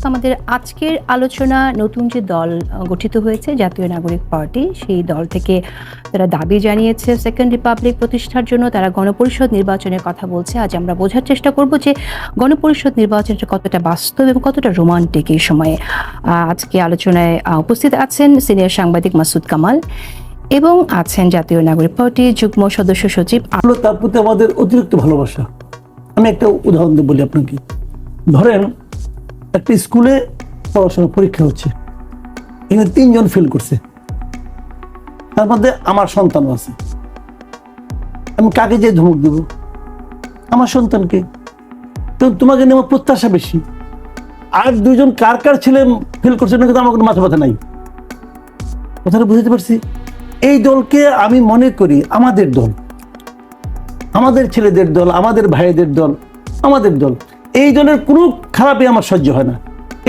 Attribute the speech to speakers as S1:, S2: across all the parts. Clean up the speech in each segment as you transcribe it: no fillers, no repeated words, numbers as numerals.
S1: তো আমাদের আজকের আলোচনা নতুন যে দল গঠিত হয়েছে জাতীয় নাগরিক পার্টি, সেই দল থেকে তারা দাবি জানিয়েছে সেকেন্ড রিপাবলিক প্রতিষ্ঠার জন্য। তারা গণপরিষদ নির্বাচনের কথা বলছে। আজ আমরা বোঝার চেষ্টা করব যে গণপরিষদ নির্বাচনটা কতটা বাস্তব এবং কতটা রোমান্টিক এই সময়ে। আজকে আলোচনায় উপস্থিত আছেন সিনিয়র সাংবাদিক মাসুদ কামাল এবং আছেন জাতীয় নাগরিক পার্টির যুগ্ম সদস্য সচিব।
S2: তার প্রতি আমাদের অতিরিক্ত ভালোবাসা। আমি একটা উদাহরণ দিয়ে বলি আপনাকে। ধরেন একটা স্কুলে পড়াশোনা পরীক্ষা হচ্ছে, এখানে 3 জন ফেল করছে, তার মধ্যে আমার সন্তানও আছে। আমি কাকে যে ধমক দেব? আমার সন্তানকে। তো তোমাকে নিয়ে আমার প্রত্যাশা বেশি। আর 2 জন কার কার ছেলে ফেল করছে না, কিন্তু আমার কোনো মাথা ব্যথা নাই। কথাটা বুঝতে পারছি? এই দলকে আমি মনে করি আমাদের দল, আমাদের ছেলেদের দল, আমাদের ভাইদের দল, আমাদের দল। এই দলের কোনো খারাপই আমার সহ্য হয় না,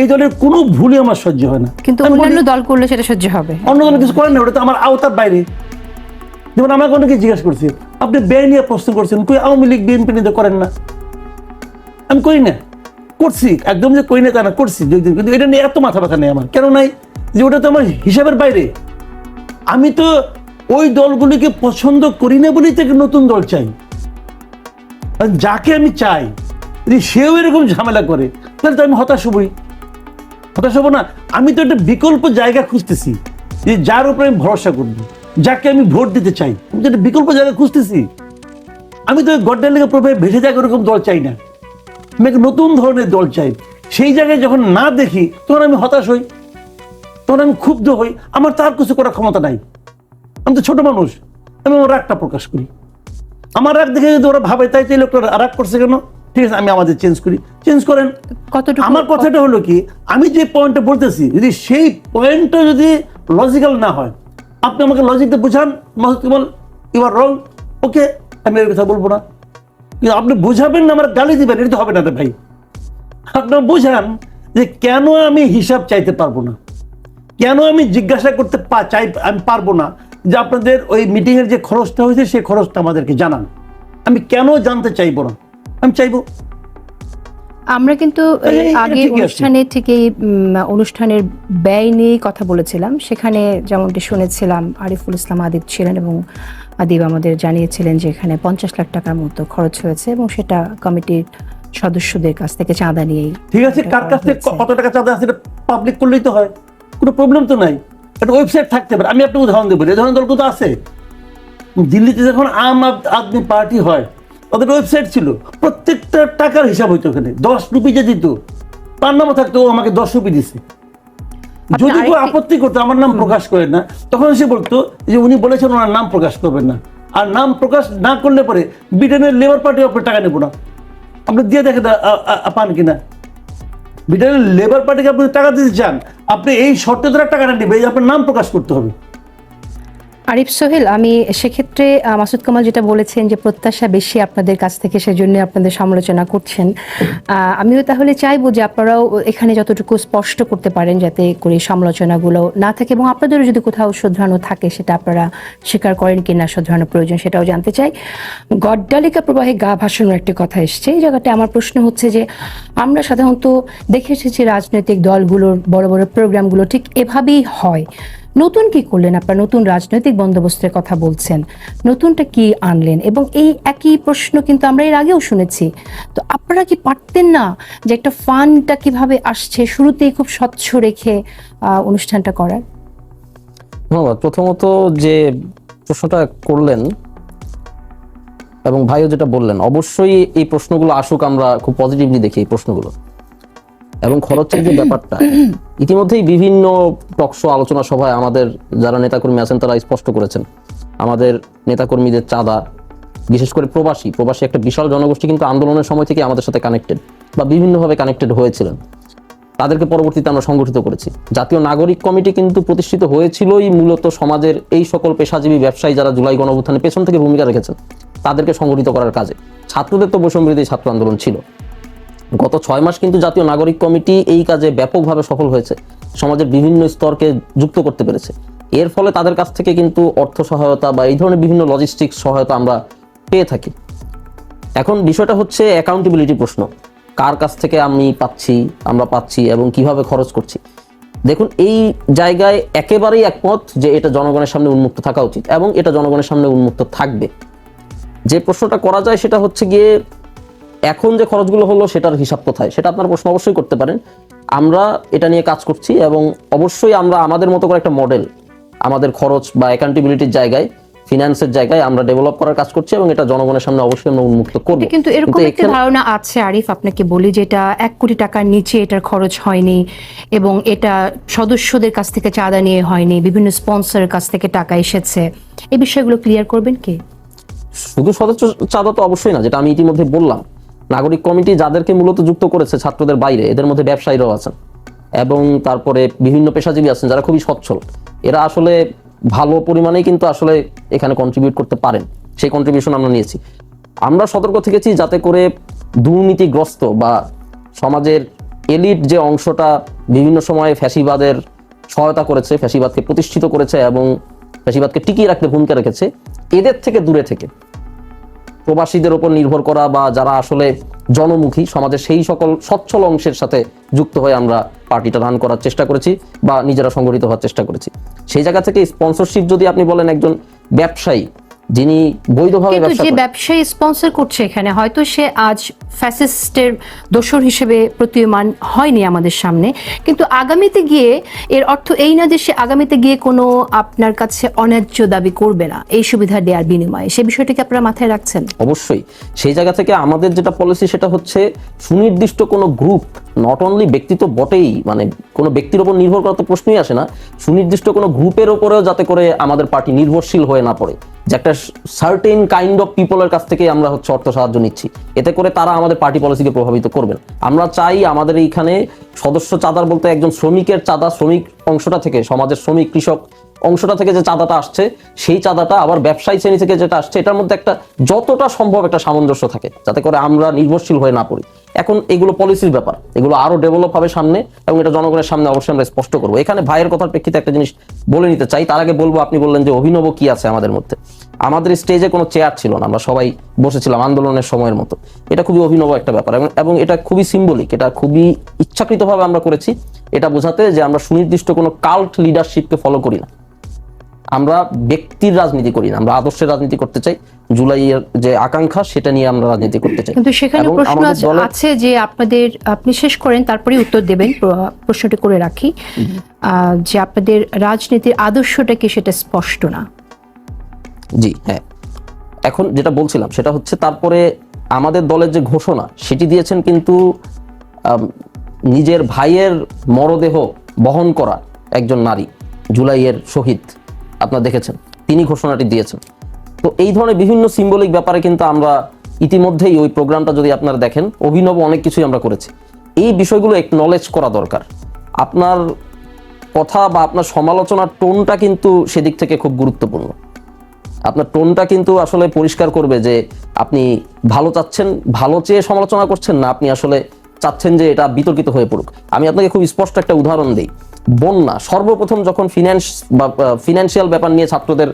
S2: এই দলের কোনো ভুলই আমার সহ্য হয় না।
S1: কিন্তু অন্যান্য দল করলে সেটা সহ্য হবে,
S2: অন্য দল কিছু করেন না, ওটা তো আমার আওতার বাইরে। যেমন আমাকে অনেকে জিজ্ঞাসা করছে, আপনি ব্যয় নিয়ে প্রশ্ন করছেন, কই আওয়ামী লীগ বিএনপি নিয়ে করেন না? আমি করি না, করছি, একদম যে করি না তা না, করছি, কিন্তু এটা নিয়ে এত মাথা ব্যথা নেই আমার। কেন নাই? যে ওটা তো আমার হিসাবের বাইরে। আমি তো ওই দলগুলিকে পছন্দ করি না বলেই থেকে নতুন দল চাই। যাকে আমি চাই যদি সেও এরকম ঝামেলা করে, তাহলে তো আমি হতাশ হবই। হতাশ হবো না? আমি তো একটা বিকল্প জায়গা খুঁজতেছি, যে যার উপরে আমি ভরসা করবো, যাকে আমি ভোট দিতে চাই। আমি তো একটা বিকল্প জায়গা খুঁজতেছি। আমি তো গড্ডার লেগে প্রভাবে ভেসে যাক ওরকম দল চাই না, আমি একটা নতুন ধরনের দল চাই। সেই জায়গায় যখন না দেখি তখন আমি হতাশ হই, তখন আমি ক্ষুব্ধ হই। আমার তার কিছু করার ক্ষমতা নাই। আমি তো ছোট মানুষ, আমি আমার রাগটা প্রকাশ করি। আমার রাগ দেখে যদি ওরা ভাবে তাই তো লোকটা রাগ করছে কেন, ঠিক আছে আমি আমাদের চেঞ্জ করি, চেঞ্জ করেন। আমার কথাটা হলো কি, আমি যে পয়েন্টটা বলতেছি যদি সেই পয়েন্টটা যদি লজিক্যাল না হয়, আপনি আমাকে লজিকটা বুঝান, ইউ আর রং, ওকে, আমি এর কথা বলবো না। কিন্তু আপনি বুঝাবেন না, আমার গালি দিবেন, এটা তো হবে না রে ভাই। আপনার বুঝান যে কেন আমি হিসাব চাইতে পারবো না, কেন আমি জিজ্ঞাসা করতে চাই, আমি পারবো না যে আপনাদের ওই মিটিং এর যে খরচটা হয়েছে সেই খরচটা আমাদেরকে জানান। আমি কেন জানতে চাইবো না? আমি চাইবো।
S1: আমরা কিন্তু আগে অনুষ্ঠানে থেকে অনুষ্ঠানের ব্যয় নিয়ে কথা বলেছিলাম। সেখানে যেমনটি শুনেছিলাম আরিফুল ইসলাম আদিব ছিলেন এবং আদিব আমাদের জানিয়েছিলেন যে এখানে 50 লাখ টাকার মতো খরচ হয়েছে এবং সেটা কমিটির সদস্যদের কাছ থেকে চাঁদা নিয়েই।
S2: ঠিক আছে, কার কাছ থেকে কত টাকা চাঁদা আছে এটা পাবলিক করলেই তো হয়, কোনো প্রবলেম তো নাই। একটা ওয়েবসাইট থাকতে পারে। আমি একটা উদাহরণ দেবো, এই ধরনের দলগুলো আছে। দিল্লিতে যখন আম আদমি পার্টি হয়, ওদের ওয়েবসাইট ছিল, প্রত্যেকটা টাকার হিসাব হইতো। ওখানে 10 রুপি যে দিত, তার নামও থাকতো, ও আমাকে 10 রুপি দিছে। যদি কেউ আপত্তি করতো আমার নাম প্রকাশ করেন না, তখন সে বলতো যে উনি বলেছেন ওনার নাম প্রকাশ করবেন না। আর নাম প্রকাশ না করলে পরে ব্রিটেনের লেবার পার্টি আপনার টাকা নেবো না। আপনি দিয়ে দেখেন পান কিনা। ব্রিটেনের লেবার পার্টিকে আপনি টাকা দিতে চান, আপনি এই শর্তে তারা টাকাটা নেবে, আপনার নাম প্রকাশ করতে হবে।
S1: আরিফ সোহেল, আমি সেক্ষেত্রে মাসুদ কামাল যেটা বলেছেন যে প্রত্যাশা বেশি আপনাদের কাছ থেকে, সেজন্য আপনাদের সমালোচনা করছেন। আমিও তাহলে চাইবো যে আপনারাও এখানে যতটুকু স্পষ্ট করতে পারেন যাতে করে সমালোচনাগুলো না থাকে, এবং আপনাদেরও যদি কোথাও শোধরানো থাকে সেটা আপনারা স্বীকার করেন কিনা শোধরানো প্রয়োজন, সেটাও জানতে চাই। গড্ডালিকা প্রবাহে গা ভাসানোর একটি কথা এসছে। এই জায়গাটা আমার প্রশ্ন হচ্ছে যে আমরা সাধারণত দেখে এসেছি রাজনৈতিক দলগুলোর বড় বড় প্রোগ্রামগুলো ঠিক এভাবেই হয়। নতুন কি করলেন আপনারা? নতুন রাজনৈতিক বন্দোবস্তের কথা বলছেন, নতুনটা কি আনলেন? এবং এই একই প্রশ্ন কিন্তু আমরা এর আগেও শুনেছি। তো আপনারা কি পারতেন না যে একটা ফান্ডটা কিভাবে আসছে শুরুতেই খুব স্বচ্ছ রেখে অনুষ্ঠানটা করার?
S3: ধন্যবাদ। প্রথমত যে প্রশ্নটা করলেন এবং ভাইও যেটা বললেন, অবশ্যই এই প্রশ্নগুলো আসুক, আমরা খুব পজিটিভলি দেখি এই প্রশ্নগুলো। এবং খরচের যে ব্যাপারটা, ইতিমধ্যেই বিভিন্ন টকশো আলোচনা সভায় আমাদের যারা নেতাকর্মী আছেন তারা স্পষ্ট করেছেন, আমাদের নেতাকর্মীদের চাঁদা, বিশেষ করে প্রবাসী একটা বিশাল জনগোষ্ঠী কিন্তু আন্দোলনের সময় থেকে আমাদের সাথে কানেক্টেড বা বিভিন্নভাবে কানেক্টেড হয়েছিলেন। তাদেরকে পরবর্তীতে আমরা সংগঠিত করেছি। জাতীয় নাগরিক কমিটি কিন্তু প্রতিষ্ঠিত হয়েছিলই মূলত সমাজের এই সকল পেশাজীবী ব্যবসায়ী যারা জুলাই গণঅভ্যুত্থানে পেছন থেকে ভূমিকা রেখেছেন তাদেরকে সংগঠিত করার কাজে। ছাত্রদের তো বৈষম্যবিরোধী ছাত্র আন্দোলন ছিল। গত 6 মাস কিন্তু জাতীয় নাগরিক কমিটি এই কাজে ব্যাপকভাবে সফল হয়েছে, সমাজের বিভিন্ন স্তরকে যুক্ত করতে পেরেছে। এর ফলে তাদের কাছ থেকে কিন্তু অর্থ সহায়তা বা এই ধরনের বিভিন্ন লজিস্টিক্স সহায়তা আমরা পেয়ে থাকি। এখন বিষয়টা হচ্ছে অ্যাকাউন্টেবিলিটি প্রশ্ন। কার কাছ থেকে আমরা পাচ্ছি এবং কিভাবে খরচ করছি। দেখুন, এই জায়গায় একেবারেই একমত যে এটা জনগণের সামনে উন্মুক্ত থাকা উচিত এবং এটা জনগণের সামনে উন্মুক্ত থাকবে। যে প্রশ্নটা করা যায় সেটা হচ্ছে গিয়ে এখন যে খরচগুলো হলো সেটার হিসাব কোথায়, সেটা আপনার প্রশ্ন অবশ্যই করতে পারেন। আমরা এটা নিয়ে কাজ করছি এবং অবশ্যই আমরা আমাদের মতো করে একটা মডেল আমাদের খরচ বা অ্যাকাউন্টেবিলিটির জায়গায়, ফিনান্সের জায়গায় আমরা ডেভেলপ করার কাজ করছি এবং এটা জনগণের সামনে অবশ্যই আমরা উন্মুক্ত করব।
S1: কিন্তু এরকম একটা ধারণা আছে আরিফ, আপনাকে বলি, যেটা 1 কোটি টাকার নিচে এটার খরচ হয়নি এবং এটা সদস্যদের কাছ থেকে চাঁদা নিয়ে হয়নি, বিভিন্ন স্পন্সরের কাছ থেকে টাকা এসেছে। এই বিষয়গুলো ক্লিয়ার করবেন কি?
S3: শুধু সদস্য চাঁদা তো অবশ্যই না, যেটা আমি ইতিমধ্যে বললাম। নাগরিক কমিটি যাদেরকে মূলত যুক্ত করেছে ছাত্রদের বাইরে, এদের মধ্যে ব্যবসায়ীরাও আছেন এবং তারপরে বিভিন্ন পেশাজীবী আছেন যারা খুবই সচ্ছল। এরা আসলে ভালো পরিমাণেই কিন্তু আসলে এখানে কন্ট্রিবিউট করতে পারেন, সেই কন্ট্রিবিউশন আমরা নিয়েছি। আমরা সতর্ক থেকেছি যাতে করে দুর্নীতিগ্রস্ত বা সমাজের এলিট যে অংশটা বিভিন্ন সময়ে ফ্যাসিবাদের সহায়তা করেছে, ফ্যাসিবাদকে প্রতিষ্ঠিত করেছে এবং ফ্যাসিবাদকে টিকিয়ে রাখতে ভূমিকা রেখেছে, এদের থেকে দূরে থেকে প্রবাসীদের উপর নির্ভর করা বা যারা আসলে জনমুখী সমাজের সেই সকল সচ্ছল অংশের সাথে যুক্ত হয়ে আমরা পার্টিটা রান করার চেষ্টা করেছি বা নিজেরা সংগঠিত হওয়ার চেষ্টা করেছি। সেই জায়গা থেকে স্পন্সরশিপ যদি আপনি বলেন একজন ব্যবসায়ী যিনি বৈধভাবে ব্যবসা
S1: যে
S3: করেন,
S1: ব্যবসায়ী স্পন্সর করছে এখানে, হয়তো সে আজ ফ্যাসিস্টের দোসর হিসেবে প্রতীয়মান হয়নি আমাদের সামনে, কিন্তু আগামীতে গিয়ে এর অর্থ এই না যে সে আগামীতে গিয়ে কোনো আপনার কাছে অন্যায্য দাবি করবে না এই সুবিধা দেওয়ার বিনিময়ে। সে বিষয়টাকে আপনারা মাথায় রাখছেন?
S3: অবশ্যই। সেই জায়গা থেকে আমাদের যেটা পলিসি সেটা হচ্ছে সুনির্দিষ্ট কোনো গ্রুপ, নট অনলি ব্যক্তি তো বটেই, মানে কোনো ব্যক্তির উপর নির্ভর করা তো প্রশ্নই আসে না, সুনির্দিষ্ট কোনো গ্রুপের উপরেও যাতে করে আমাদের পার্টি নির্ভরশীল হয়ে না পড়ে, যে একটা সার্টেন কাইন্ড অফ পিপলের কাছ থেকে আমরা অর্থ সাহায্য নিচ্ছি, এতে করে তারা আমাদের পার্টি পলিসিকে প্রভাবিত করবেন। আমরা চাই আমাদের এইখানে সদস্য চাঁদার বলতে একজন শ্রমিকের চাঁদা, শ্রমিক অংশটা থেকে, সমাজের শ্রমিক কৃষক অংশটা থেকে যে চাঁদাটা আসছে, সেই চাঁদাটা আবার ব্যবসায়ী শ্রেণী থেকে যেটা আসছে, এটার মধ্যে একটা যতটা সম্ভব একটা সামঞ্জস্য থাকে, যাতে করে আমরা নির্ভরশীল হয়ে না পড়ি। এখন এগুলো পলিসির ব্যাপার, এগুলো আরো ডেভেলপ হবে সামনে এবং এটা জনগণের সামনে অবশ্যই আমরা স্পষ্ট করবো। এখানে ভাইয়ের কথার প্রেক্ষিতে একটা জিনিস বলে নিতে চাই, তার আগে বলবো, আপনি বললেন যে অভিনব কি আছে আমাদের মধ্যে। আমাদের স্টেজে কোনো চেয়ার ছিল না, আমরা সবাই বসেছিলাম আন্দোলনের সময়ের মতো। এটা খুবই অভিনব একটা ব্যাপার এবং এটা খুবই সিম্বলিক, এটা খুবই ইচ্ছাকৃতভাবে আমরা করেছি, এটা বোঝাতে যে আমরা সুনির্দিষ্ট কোনো কাল্ট লিডারশিপকে ফলো করি না, আমরা ব্যক্তির রাজনীতি করি না, আমরা আদর্শের রাজনীতি করতে চাই। জুলাইয়ের যে আকাঙ্ক্ষা সেটা নিয়ে আমরা রাজনীতি করতে চাই।
S1: কিন্তু সেখানে প্রশ্ন আছে যে আপনি শেষ করেন তারপরে উত্তর দেবেন, প্রশ্নটি করে রাখি, যে আপনাদের রাজনীতির আদর্শটা কি সেটা স্পষ্ট না।
S3: জি হ্যাঁ, এখন যেটা বলছিলাম সেটা হচ্ছে তারপরে আমাদের দলের যে ঘোষণা সেটি দিয়েছেন কিন্তু নিজের ভাইয়ের মরদেহ বহন করা একজন নারী, জুলাইয়ের শহীদ, আপনারা দেখেছেন, তিনি ঘোষণাটি দিয়েছেন। তো এই ধরনের বিভিন্ন সিম্বলিক ব্যাপারে কিন্তু আমরা ইতিমধ্যেই ওই প্রোগ্রামটা যদি আপনারা দেখেন, অভিনব অনেক কিছুই আমরা করেছি। এই বিষয়গুলো একনলেজ করা দরকার। আপনার কথা বা আপনার সমালোচনার টোনটা কিন্তু সেদিক থেকে খুব গুরুত্বপূর্ণ। আপনার টোনটা কিন্তু আসলে পরিষ্কার করবে যে আপনি ভালো চাচ্ছেন, ভালো চেয়ে সমালোচনা করছেন না, আপনি আসলে চাচ্ছেন যে এটা বিতর্কিত হয়ে পড়ুক। আমি আপনাকে খুব স্পষ্ট একটা উদাহরণ দিই। বন্যা, সর্বপ্রথম যখন ফিনান্সিয়াল ব্যাপার নিয়ে ছাত্রদের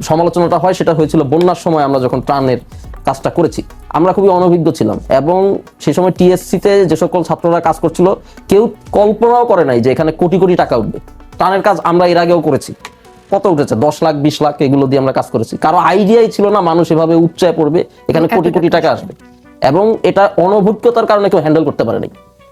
S3: সমালোচনাটা হয়, সেটা হয়েছিল বন্যার সময় আমরা যখন ত্রাণের কাজটা করেছি। আমরা খুবই অনভিজ্ঞ ছিলাম এবং সেই সময় টিএসসিতে যে সকল ছাত্ররা কাজ করছিল কেউ কল্পনাও করে নাই যে এখানে কোটি কোটি টাকা উঠবে। ত্রাণের কাজ আমরা এর আগেও করেছি, কত উঠেছে, 10 লাখ 20 লাখ, এগুলো দিয়ে আমরা কাজ করেছি। কারো আইডিয়াই ছিল না মানুষ এভাবে উচ্চায় পড়বে, এখানে কোটি কোটি টাকা আসবে, এবং এটা অনভিজ্ঞতার কারণে কেউ হ্যান্ডেল করতে পারেনি।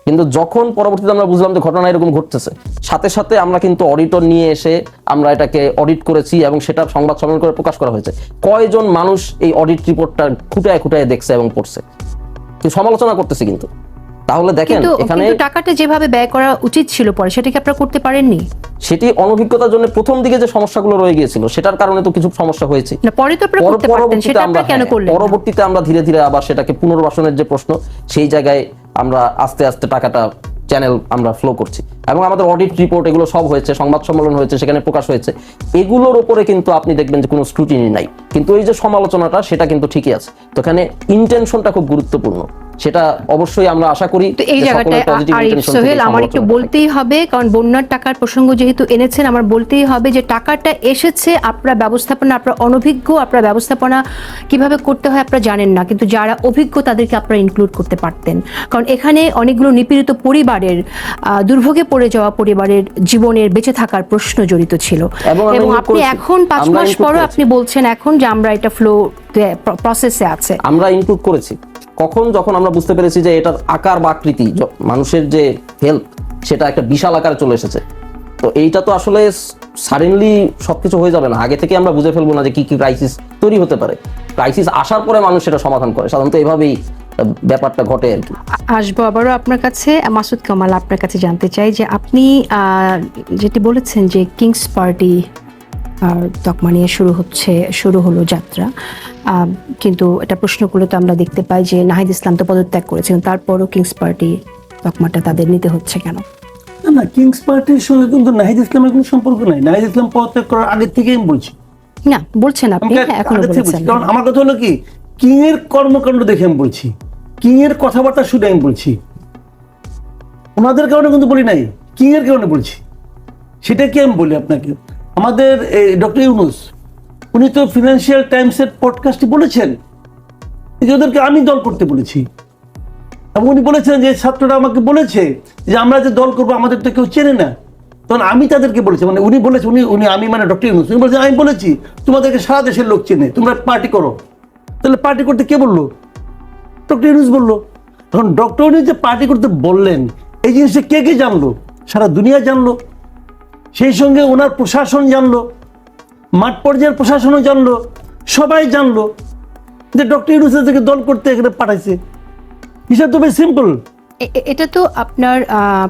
S3: কিন্তু যখন পরবর্তীতে আমরা বুঝলাম যে ঘটনা এরকম ঘটতেছে, সাথে সাথে আমরা কিন্তু অডিটর নিয়ে এসে আমরা এটাকে অডিট করেছি এবং সেটা সংবাদ সম্মেলন করে প্রকাশ করা হয়েছে। কয়জন মানুষ এই অডিট রিপোর্টটা খুঁটায় খুঁটায় দেখছে এবং পড়ছে, সমালোচনা করতেছে কিন্তু। তাহলে দেখেন এখানে
S1: টাকাটা যেভাবে ব্যয় করা উচিত ছিল পরে সেটা কি আপনারা করতে পারেননি?
S3: সেটি অনভিজ্ঞতার জন্য প্রথম দিকে যে সমস্যাগুলো রয়ে গিয়েছিল সেটার কারণে তো কিছু সমস্যা হয়েছে। পরবর্তীতে আমরা ধীরে ধীরে আবার সেটাকে পুনর্বাসনের যে প্রশ্ন, সেই জায়গায় আমরা আস্তে আস্তে টাকাটা চ্যানেল আমরা ফ্লো করছি এবং আমাদের অডিট রিপোর্ট এগুলো সব হয়েছে, সংবাদ সম্মেলন হয়েছে, সেখানে প্রকাশ হয়েছে। এগুলোর উপরে কিন্তু আপনি দেখবেন যে কোনো স্ক্রুটিনি নাই, কিন্তু এই যে সমালোচনাটা সেটা কিন্তু ঠিকই আছে। তো এখানে ইন্টেনশনটা খুব গুরুত্বপূর্ণ। সেটা অবশ্যই আমরা আশা করি
S1: তো এই
S3: যে
S1: জায়গাটায়
S3: সকলের positive
S1: আরিফ
S3: intention
S1: সোহেল
S3: থেকে
S1: আমার একটু
S3: সমালোচনা থাকে।
S1: বলতেই হবে, কারণ বন্যার টাকার প্রসঙ্গ যেহেতু এনেছেন, আমার বলতেই হবে যে টাকাটা এসেছে, আপনার ব্যবস্থাপনা, আপনার অনভিজ্ঞ, আপনার ব্যবস্থাপনা কিভাবে করতে হয় আপনারা জানেন না, কিন্তু যারা অভিজ্ঞ তাদেরকে আপনারা ইনক্লুড করতে পারতেন। কারণ এখানে অনেকগুলো নিপীড়িত পরিবারের, দুর্ভোগে পড়ে যাওয়া পরিবারের জীবনের বেঁচে থাকার প্রশ্ন জড়িত ছিল।
S3: এবং আমরা
S1: এবং
S3: include
S1: আপনি
S3: করেছি।
S1: এখন 5
S3: আমরা
S1: মাস
S3: include
S1: পরও
S3: করেছি।
S1: আপনি বলছেন এখন যে আমরা এটা ফ্লো প্রসেসে আছে।
S3: আমরা ইনক্লুড করেছি কখন, যখন আমরা বুঝতে পেরেছি যে এটার আকার বা আকৃতি, মানুষের যে হেল্প সেটা একটা বিশাল আকারে চলে এসেছে। তো এইটা তো আসলে সাডেনলি সবকিছু হয়ে যাবে না, আগে থেকে আমরা বুঝে ফেলবো না যে কি কি ক্রাইসিস তৈরি হতে পারে। ক্রাইসিস আসার পরে মানুষ সেটা সমাধান করে, সাধারণত এভাবেই ব্যাপারটা ঘটে আর কি।
S1: আসবো আবারও আপনার কাছে। মাসুদ কামাল, আপনার কাছে জানতে চাই যে আপনি যেটি বলেছেন যে কিংস পার্টি তকমা নিয়ে শুরু হলো যাত্রা, কিন্তু এটা প্রশ্ন করলে তো আমরা দেখতে পাই যে নাহিদ ইসলাম তো পদত্যাগ করেছেন, তারপরও কিংস পার্টি তকমাটা তাদের নিতে হচ্ছে কেন?
S2: না, কিংস পার্টির সঙ্গে কিন্তু নাহিদ ইসলামের কোনো সম্পর্ক নাই। নাহিদ ইসলাম পদত্যাগ করার আগে থেকেই আমি বলছি,
S1: না বলছেন আপনি, এখনো
S2: আগে থেকে
S1: বলছেন।
S2: বলছি। কারণ আমার কথা হলো কি, কিং এর কর্মকাণ্ড দেখে আমি বলছি, কিং এর কথাবার্তা শুনে আমি বলছি, ওনাদের কারণে কিন্তু বলি নাই, কিং এর কারণে বলছি। সেটা কি আমি বলি আপনাকে, আমাদের ডক্টর ইউনুস উনি তো ফিনান্সিয়াল টাইমসের পডকাস্টে বলেছেন যে ওদেরকে আমি দল করতে বলেছি, এবং উনি বলেছেন যে ছাত্ররা আমাকে বলেছে যে আমরা যে দল করবো আমাদের তো কেউ চেনে না, তখন আমি তাদেরকে বলেছি, মানে উনি বলেছে, উনি আমি মানে ডক্টর ইউনুস উনি বলেছেন আমি বলেছি তোমাদেরকে সারা দেশের লোক চেনে, তোমরা পার্টি করো। তাহলে পার্টি করতে কে বললো? ডক্টর ইউনুস বললো। এখন ডক্টর ইউনুস যে পার্টি করতে বললেন, এই জিনিসটা কে কে জানলো? সারা দুনিয়া জানলো, সেই সঙ্গে ওনার প্রশাসন জানলো, মাঠ পর্যায়ের প্রশাসনও জানলো, সবাই জানলো যে ডক্টর ইউনুস থেকে দল করতে এখানে পাঠাইছে। হিসাব তো বেশ সিম্পল।
S1: এটা তো আপনার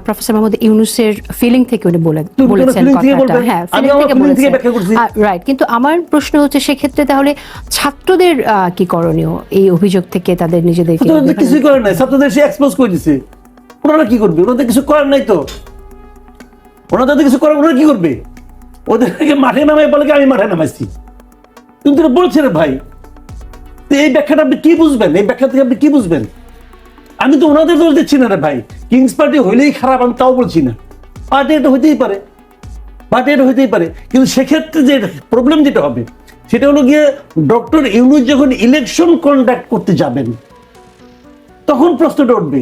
S1: প্রফেসর মোহাম্মদ ইউনুসের ফিলিং থেকে উনি বলেছেন
S2: feeling থেকে
S1: কথাটা,
S2: বলবেন?
S1: হ্যাঁ
S2: আমি
S1: feeling
S2: আমার
S1: থেকে
S2: feeling থেকে
S1: বলেছেন।
S2: ব্যাখ্যা করছি।
S1: রাইট, কিন্তু আমার প্রশ্ন হচ্ছে সেক্ষেত্রে তাহলে ছাত্রদের কি করণীয় এই অভিযোগ থেকে তাদের নিজেদেরকে?
S2: ছাত্রদের কিছুই করার নাই, ছাত্রদের সে এক্সপোজ করে দিছে। ওনারা কি করবে? ওনাদের কিছু করার নাই তো, ওনাদের কিছু করার, ওনারা কি করবে? ওদেরকে মাঠে নামাই বলে কি আমি মাঠে নামাইছি, কিন্তু এটা বলছে রে ভাই। তো এই ব্যাখ্যাটা আপনি কি বুঝবেন? এই ব্যাখ্যা থেকে আপনি কি বুঝবেন? আমি তো ওনাদের দোষ দিচ্ছি না রে ভাই, কিংস পার্টি হইলেই খারাপ আমি তাও বলছি না, পার্টি এটা হইতেই পারে, পার্টি এটা হইতেই পারে, কিন্তু সেক্ষেত্রে যে প্রবলেম যেটা হবে সেটা হলো গিয়ে ডক্টর ইউনুস যখন ইলেকশন কন্ডাক্ট করতে যাবেন তখন প্রশ্নটা উঠবে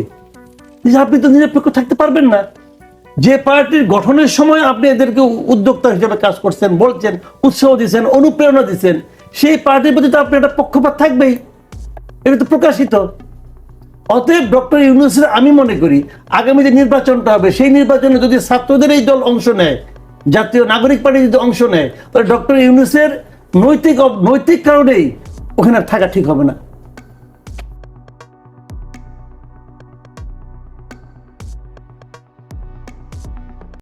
S2: যে আপনি তো নিরপেক্ষ থাকতে পারবেন না। যে পার্টির গঠনের সময় আপনি এদেরকে উদ্যোক্তা হিসেবে কাজ করছেন, বলছেন, উৎসাহ দিচ্ছেন, অনুপ্রেরণা দিচ্ছেন, সেই পার্টির প্রতি তো আপনার একটা পক্ষপাত থাকবেই, এটা তো প্রকাশিত। অতএব ডক্টর ইউনুসের আমি মনে করি আগামী যে নির্বাচনটা হবে সেই নির্বাচনে যদি ছাত্রদের এই দল অংশ নেয়, জাতীয় নাগরিক পার্টি যদি অংশ নেয়, তাহলে ডক্টর ইউনুসের নৈতিক কারণেই ওখানে থাকা ঠিক হবে না।